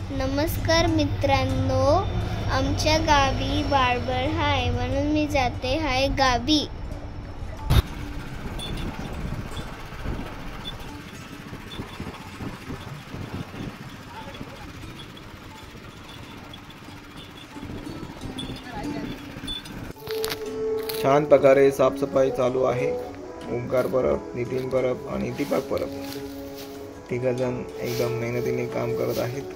नमस्कार मित्रांनो, आमच्या गावी बाळबळ हाय म्हणून मी जाते हाय गावी. छान प्रकारे साफसफाई चालू आहे. ओंकार परब, नितीन परब आणि दीपक परब तिघजण एकदम मेहनतीने काम करत आहेत.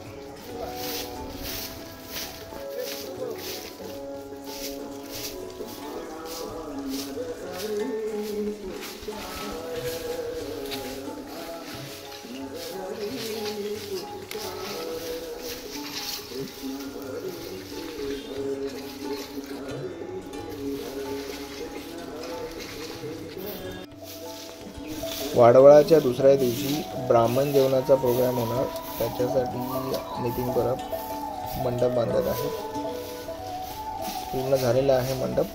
वाडवळाच्या दुसऱ्या दिवशी ब्राह्मण जेवणाचा प्रोग्राम होणार, त्याच्यासाठी नितीन परब मंडप बांधत आहे. पूर्ण झालेला आहे मंडप.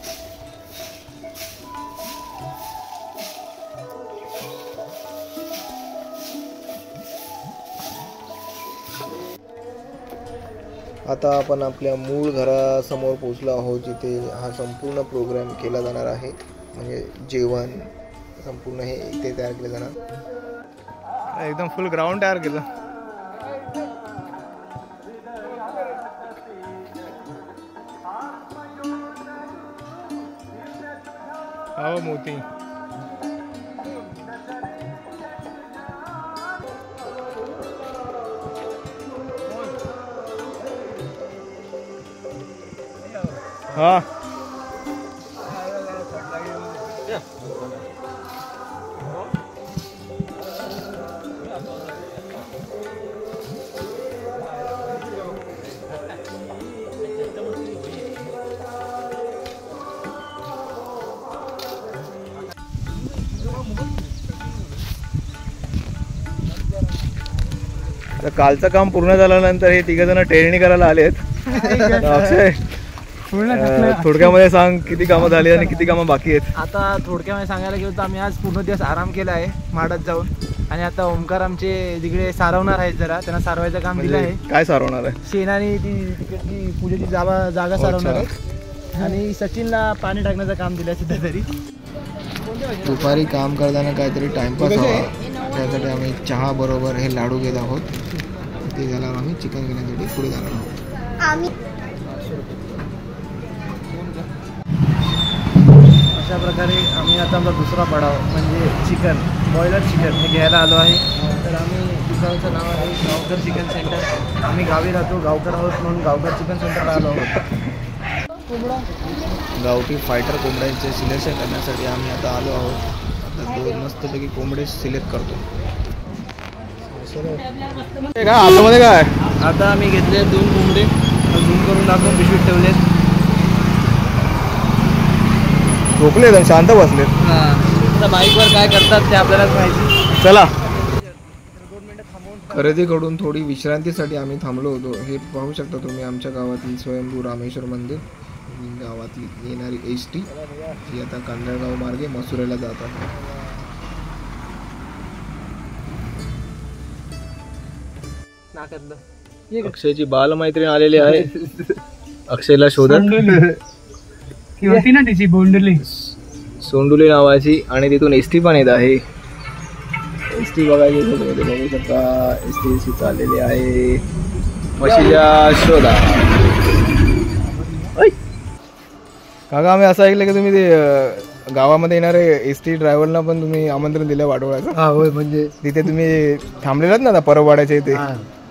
आता आपण आपल्या मूळ घरासमोर पोहोचलो आहोत, जिथे हा संपूर्ण प्रोग्राम केला जाणार आहे. म्हणजे जेवण संपूर्ण हे इथे तयार केलं जाणार. एकदम फुल ग्राउंड तयार केलं. हो मोती हा कालचं काम पूर्ण झाल्यानंतर हे तिघ जण टेरणी करायला आलेत. अक्षय, थोडक्यामध्ये सांग किती कामं झाली आणि किती कामं बाकी आहेत. आता थोडक्यामध्ये सांगायला गेलो तर आम्ही आज पूर्ण दिवस आराम केला आहे माडात जाऊन, आणि आता ओंकार आमचे तिकडे सारवणार आहेत. जरा त्यांना सारवायचं काम दिलं आहे. काय सारवणार आहे? शेणाने ती तिकडची पूजेची जागा सारवणार आहे, आणि सचिनला पाणी टाकण्याचं काम दिलं आहे सध्या तरी. दुपारी काम करताना काहीतरी टाइमपास हवा, त्यासाठी आम्ही चहा बरोबर हे लाडू घेत आहोत. ते झाल्यावर आम्ही चिकन घेण्यासाठी पुढे जाणार आहोत. अशा प्रकारे आम्ही आता आमचा दुसरा पडाव म्हणजे चिकन, बॉयलर चिकन हे घ्यायला आलो आहे. तर आम्ही दुकानाचं नाव आहे गावकर चिकन सेंटर. आम्ही गावी राहतो, गावकर आहोत म्हणून गावकर चिकन सेंटरला आलो आहोत. गावठी फायटर कोंबड्यांचे सिलेक्शन करण्यासाठी आम्ही आता आलो आहोत. आता 2 मस्तपैकी कोंबडे सिलेक्ट करतो. आतमध्ये काय? आता आम्ही घेतले 2 कोंबडे, झूम करून दाखवून पिशवीत ठेवलेत. झोपले, शांत बसलेत. आता बाईकवर काय करतात ते आपल्यालाच माहिती. चला. खरेदीकडून थोडी विश्रांतीसाठी आम्ही थांबलो होतो. हे पाहू शकता तुम्ही आमच्या गावातील स्वयंभू रामेश्वर मंदिर. गावातली येणारी एसटी जी आता कांदळगाव मार्गे मसुरेला जातात. अक्षयची बालमैत्रीण आलेली आहे. अक्षयला शोधत होती ना तिची बोंडली सोंडुली नावाची, आणि तिथून एसटी पण येत आहे. एसटी बघायची बघू शकता. एसटी चाललेली आहे म्हशीच्या शोधा. काका, आम्ही असं ऐकलं की तुम्ही ते गावामध्ये येणारे एसटी ड्रायव्हरला पण तुम्ही आमंत्रण दिलं वाडवळाचं. हा होय, म्हणजे तिथे तुम्ही थांबलेलात ना परबवाड्याच्या इथे.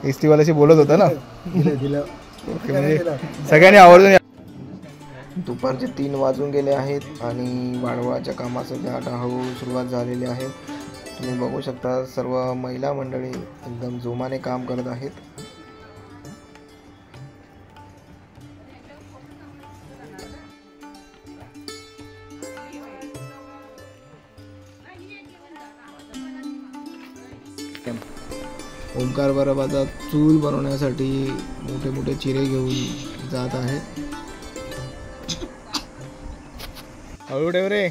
एसटी वाल्याशी बोलत होता ना. दिलं. म्हणजे सगळ्यांनी आवर्जून. दुपारचे 3 वाजून गेले आहेत आणि वाडवळाच्या कामासाठी हळूहळू सुरुवात झालेली आहे. तुम्ही बघू शकता सर्व महिला मंडळी एकदम जोमाने काम करत आहेत. ओंकार परब आता चूल बनवण्यासाठी मोठे मोठे चिरे घेऊन जात आहे. हळू ठेव रे.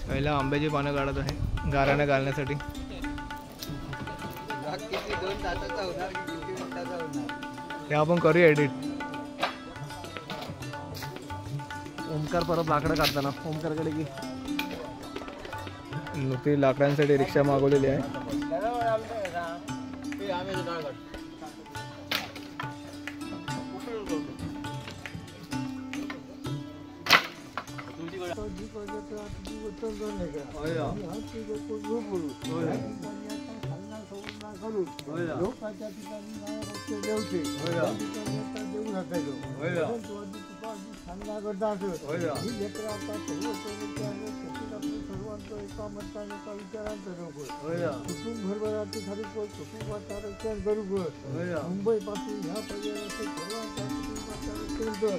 पहिला आंब्याची पानं काढत आहे गाराने घालण्यासाठी. ते आपण करूया एडिट. ओमकार परत लाकडं काढताना ओमकारकडे की नुकती लाकडांसाठी रिक्षा मागवलेली आहे. लोकांच्या ठिकाणी देवते देऊ नकायचो सांगा करता असत ही लेकरं आता सर्वांचं एका मताने एका विचारांचं नको कुटुंब भरभराटी खाली कुटुंबाचा रक्षण करू मुंबई पासून ह्या पर्यंत सर्वांचा कुटुंबाचा रक्षण कर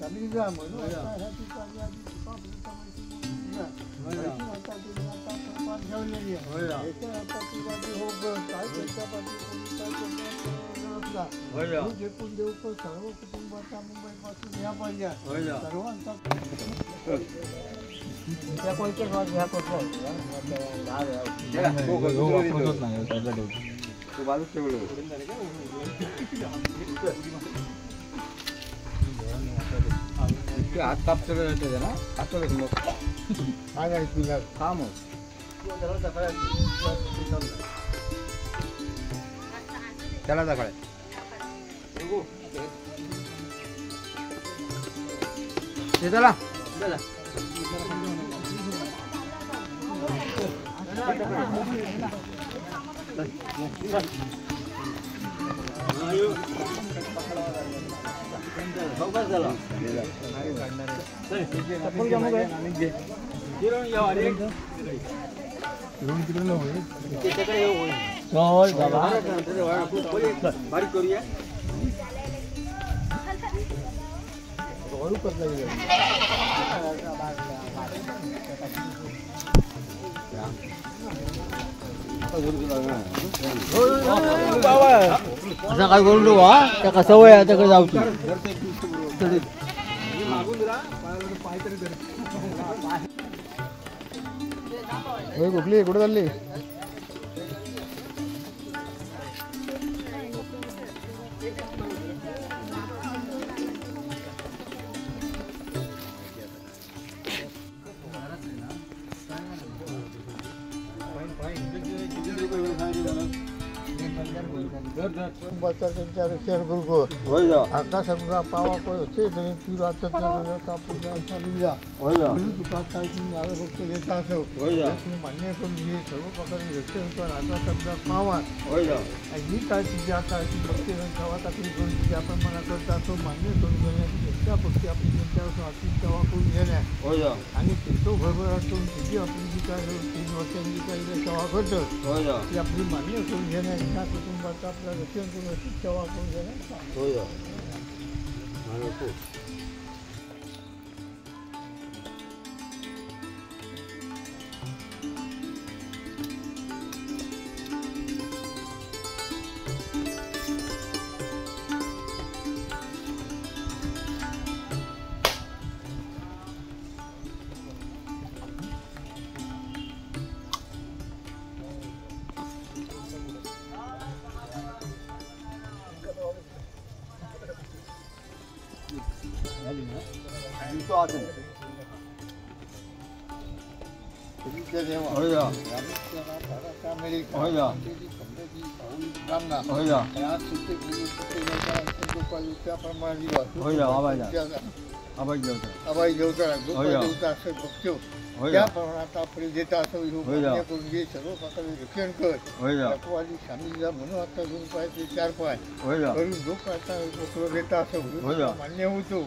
चालली जा म्हणून ह्या ठिकाणी आधी ठेवलेली आहे आता तुझा हो काय त्याच्या जेकून देऊ पण सर्व कुटुंबाचा मुंबई पासून या पाहिजे सर्वांचा हात कापतो ना कापतो मग काय तुला हा मग त्याला दाखवाय चला बारीक करूया असं काय करून देऊ हा त्या कसं वय आहे त्याकडे जाऊ कुठली कुठे चालली आता समजा पावा होते फक्त येता असो मान्य करून घे सर्व प्रकारे रक्षण कर. आता समजा पावा ही काय तुझी आता बघते टाकली करून तुझ्या प्रमाणा करता तो मान्य करून घेण्याची त्या पक्षी आपण त्यांच्यावर आर्थिक सेवा करून घेण्या आणि तो भरभराटून तुझी आपण जी काय 3 वर्षांची काही सेवा करतो ती आपली मान्य करून घेण्या ह्या कुटुंबाचा आपला रक्षण करून अशी सेवा करून घेण्या. त्या प्रमाणात आपण देता असं करून घे सर्व प्रकारे रक्षण कर. शामिल म्हणून आता 2 पाय ते 4 पाय करून लोक आता देता असं मान्य होतो.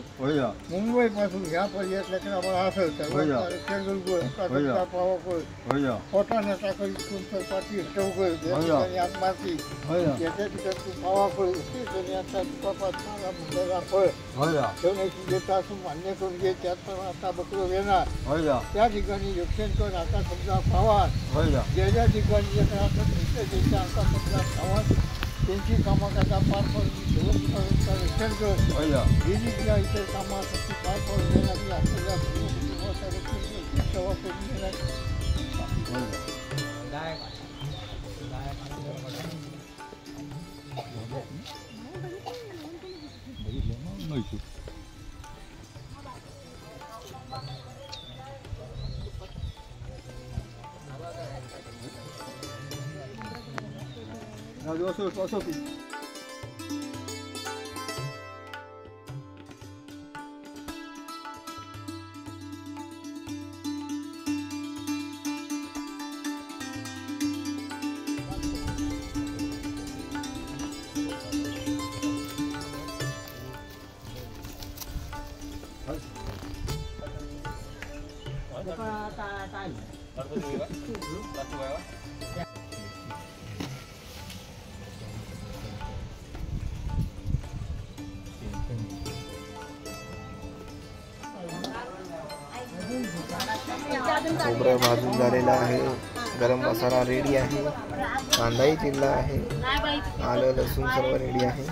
मुंबई पासून ह्या पर्यटन आम्हाला असं रक्षण करू पावा पोटाने टाकली पाठी हटवकर आत्मार्थी याच्या ठिकाणी तू पावा फळ आता तुका फळ ठेवण्याची देता असं तू मान्य करून घे. त्यात पण आता बकरो येणार होय का त्या ठिकाणी यक्षणकर आता समजा पावार होय का ज्या ज्या ठिकाणी आता समजा पावार त्यांची कामं आता पार पडून यक्षणकर होय का ही जी ज्या इतर कामासाठी पार पडून देण्याची आपल्याला सेवा करून देण्यात खोबरं भाजून झालेलं आहे. गरम मसाला रेडी आहे. कांदाही चिरला आहे. आलं लसूण सर्व रेडी आहे.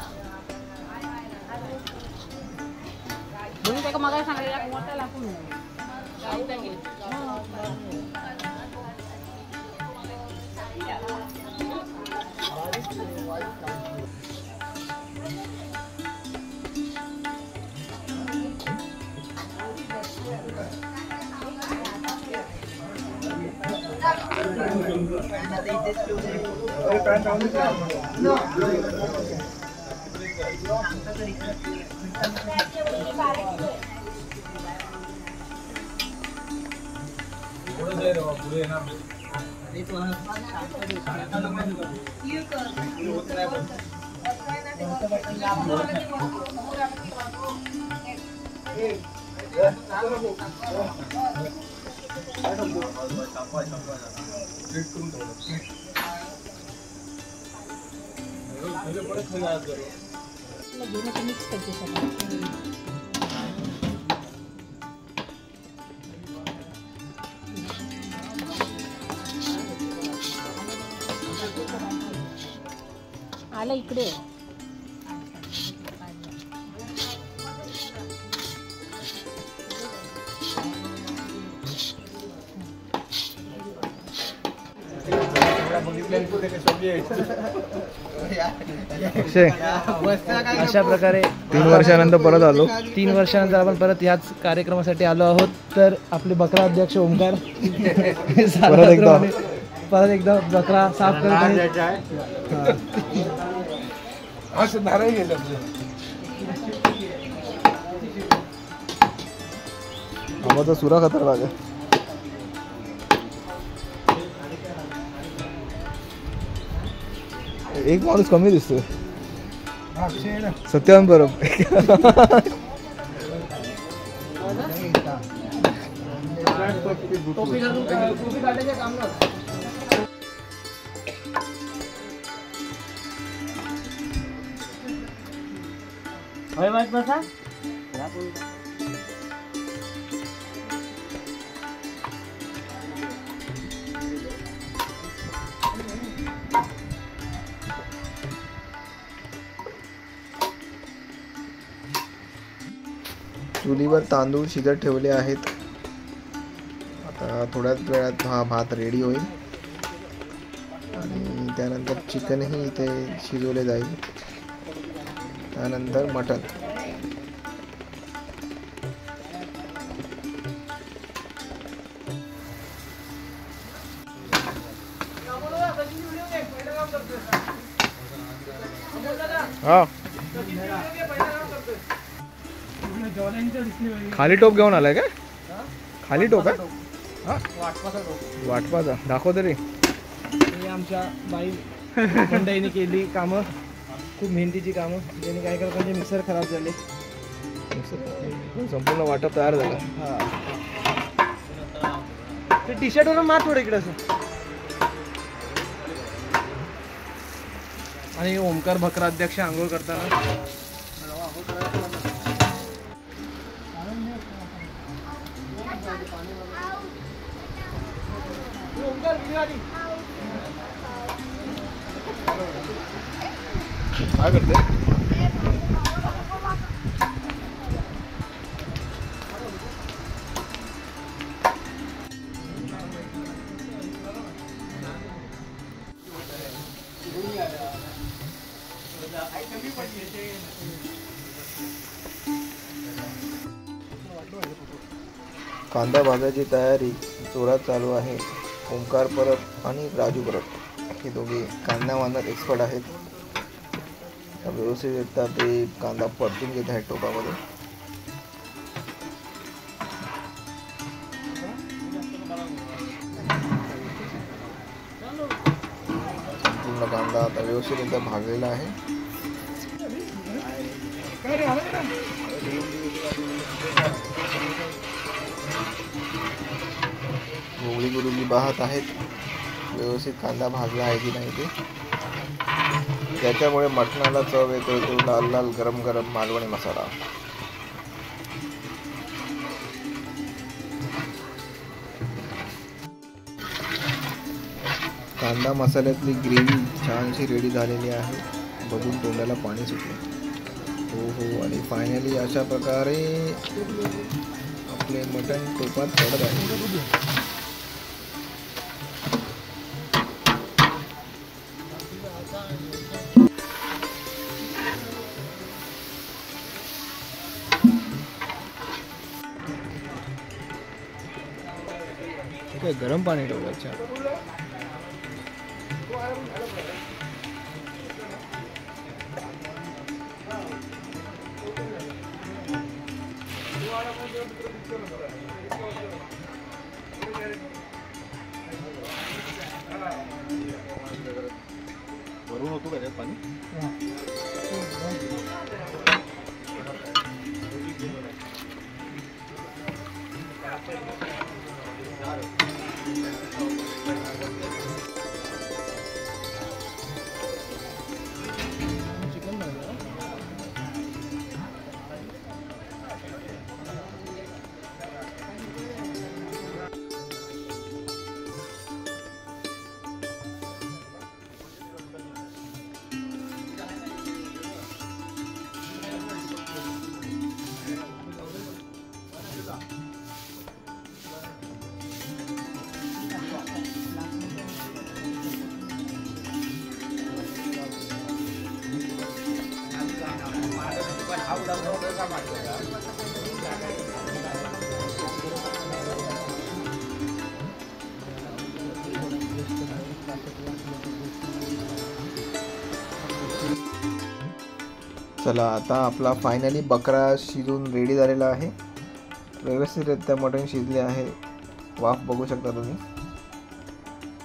आलं इकडे अशा प्रकारे 3 वर्षानंतर परत आलो. 3 वर्षानंतर आपण परत याच कार्यक्रमासाठी आलो आहोत. तर आपले बकरा अध्यक्ष ओमकार परत एकदा बकरा साफ करत आहेत. आवाजा सुरा खतरनाक आहे. एक माणूस कमी दिसतोय. सत्यवान बरोबर टोपी काढायचे काम नव्हतं. चुलीवर तांदूळ शिजत ठेवले आहेत. आता थोड्याच वेळात हा भात रेडी होईल आणि त्यानंतर चिकनही इथे शिजवले जाईल. त्यानंतर मटण. हा खाली टोप घेऊन आलाय का? खाली टोप आहे वाटपाचा. दाखव तरी. हे आमच्या बाई मंडळीने केली कामं, खूप मेहनतीची कामं. ज्याने काय करत म्हणजे मिक्सर खराब झाले. संपूर्ण वाटप तयार झालं. हा ते टी शर्ट वरून मार थोडं इकडे असं. आणि ओमकार बकरा अध्यक्ष आंघोळ करताना काय करते? कांदा भाजायची तयारी जोरात चालू आहे. ओंकार परब आणि राजू परब हे दोघे कांदा बांधण्यात एक्सपर्ट आहेत. व्यवस्थितरित्या ते कांदा परतून घेत आहेत टोपामध्ये. पूर्ण कांदा आता व्यवस्थितरित्या भाजलेला आहे. मोगली गुरुजी पाहत आहेत व्यवस्थित कांदा भाजला आहे की नाही ते. त्याच्यामुळे मटणाला चव येतो तो लाल लाल गरम गरम मालवणी मसाला. कांदा मसाल्यातली ग्रेव्ही छानशी रेडी झालेली आहे. बघून तोंडाला पाणी सुटले. हो हो. आणि फायनली अशा प्रकारे आपले मटण टोपात पडत आहे. काय गरम पाणी ठेवायचं. भरून होतो का पाणी? चला आता आपला फायनली बकरा शिजून रेडी झालेला आहे. व्यवस्थितरित्या मटण शिजले आहे. वाफ बघू शकता तुम्ही.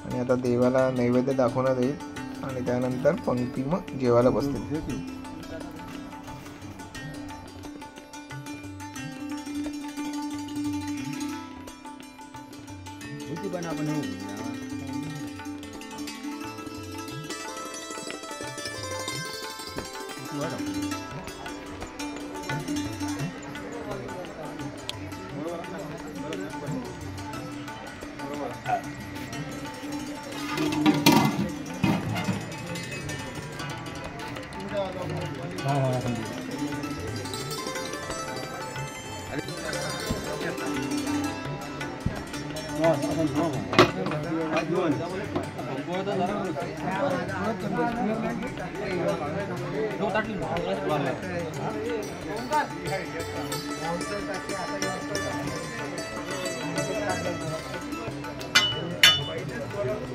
आणि आता देवाला नैवेद्य दाखवण्यात येईल आणि त्यानंतर पंक्ती मग जेवायला बसतील.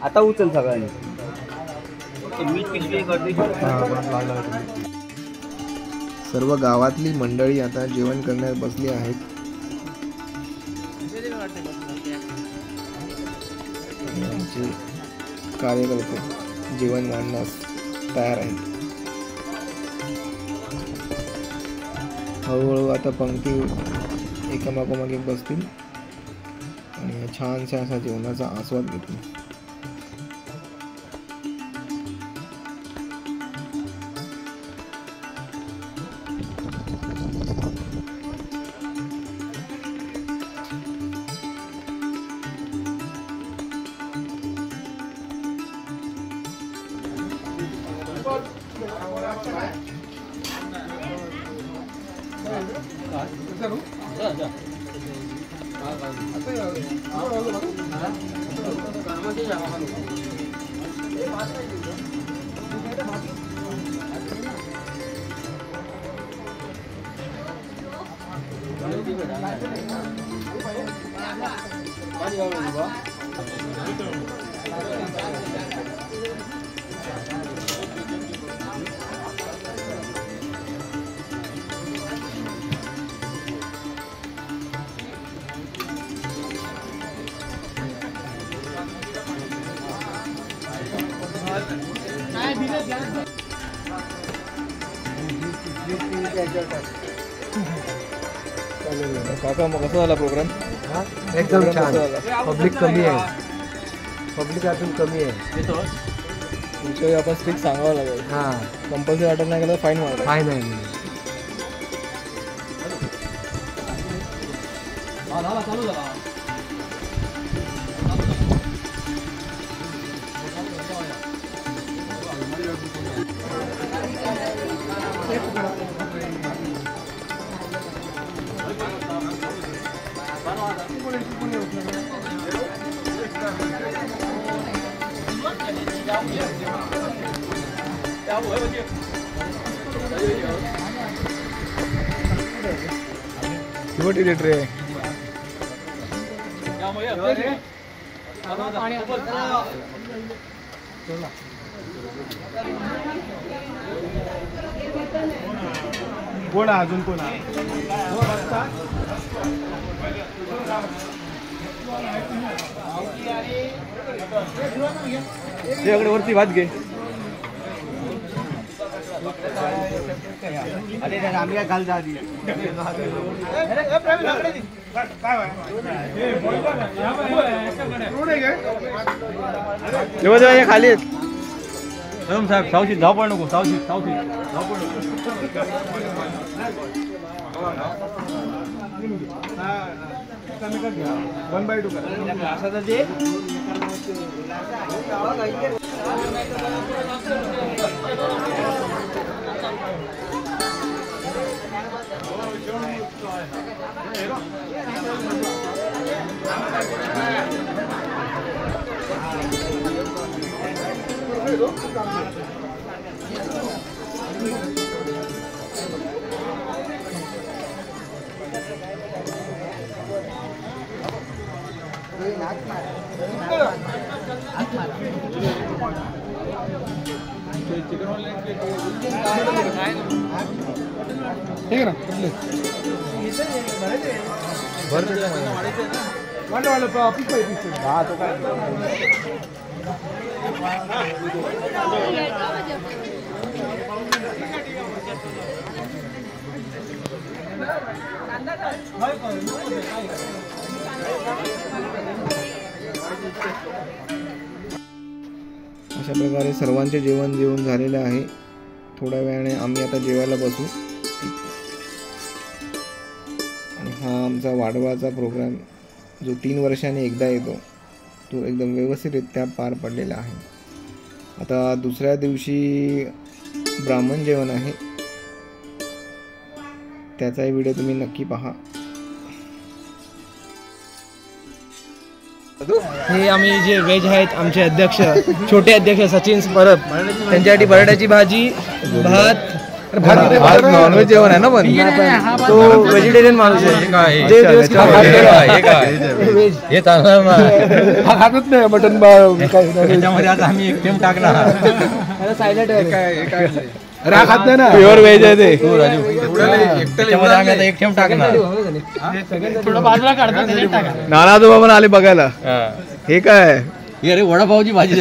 आता उचल सगळ्यांनी. सर्व गावातली मंडळी आता जेवण करण्यास बसली आहेत. आमचे कार्यकर्ते जेवण मांडण्यास तयार आहेत. हळूहळू आता पंक्ती एकामागोमाग एक बसतील आणि छानशा असा जेवणाचा आस्वाद घेतील. काका मग कसा झाला प्रोग्राम? एकदम छान. पब्लिक कमी आहे, पब्लिक अजून कमी आहे. पुढच्या वेळी आपण स्ट्रिक्ट सांगावं लागेल. हां, कंपल्सरी अटेंड नाही केलं फाईन मारणार. काय नाही. थिएटर आहे. कोण अजून कोण त्याकडे वरती भात घे. आम्ही काय काल जाती तेव्हा खाली आहेत. साहेब सावशीत धावपळ नको. सावशीत धावपळ नको. वन बाय टू अशा प्रकारे सर्वांचे जेवण झालेलं आहे. थोड्या वेळाने आम्ही आता जेवायला बसू. आणि हा आमचा वाढवाचा प्रोग्राम जो 3 वर्षांनी एकदा येतो तो एकदम व्यवस्थितरित्या पार पडलेला आहे. आता दुसऱ्या दिवशी ब्राह्मण जेवण आहे, त्याचाही व्हिडिओ तुम्ही नक्की पहा. हे आम्ही जे व्हेज आहेत आमचे अध्यक्ष, छोटे अध्यक्ष सचिन परब, त्यांच्यासाठी बटाट्याची भाजी, भात नॉनव्हेज जेवण आहे ना, पण तो व्हेजिटेरियन माणूस आहे. हे चालणार ना, खातच नाही मटन. त्याच्यामध्ये आता आम्ही एक थेंब टाकणार. सायलेंट खात नाही ना, प्युअर व्हेज आहे ते. त्याच्यामध्ये आम्ही आता एक थेंब टाकणार. नाना आजोबा पण आले बघायला. हे काय अरे वडापावची भाजी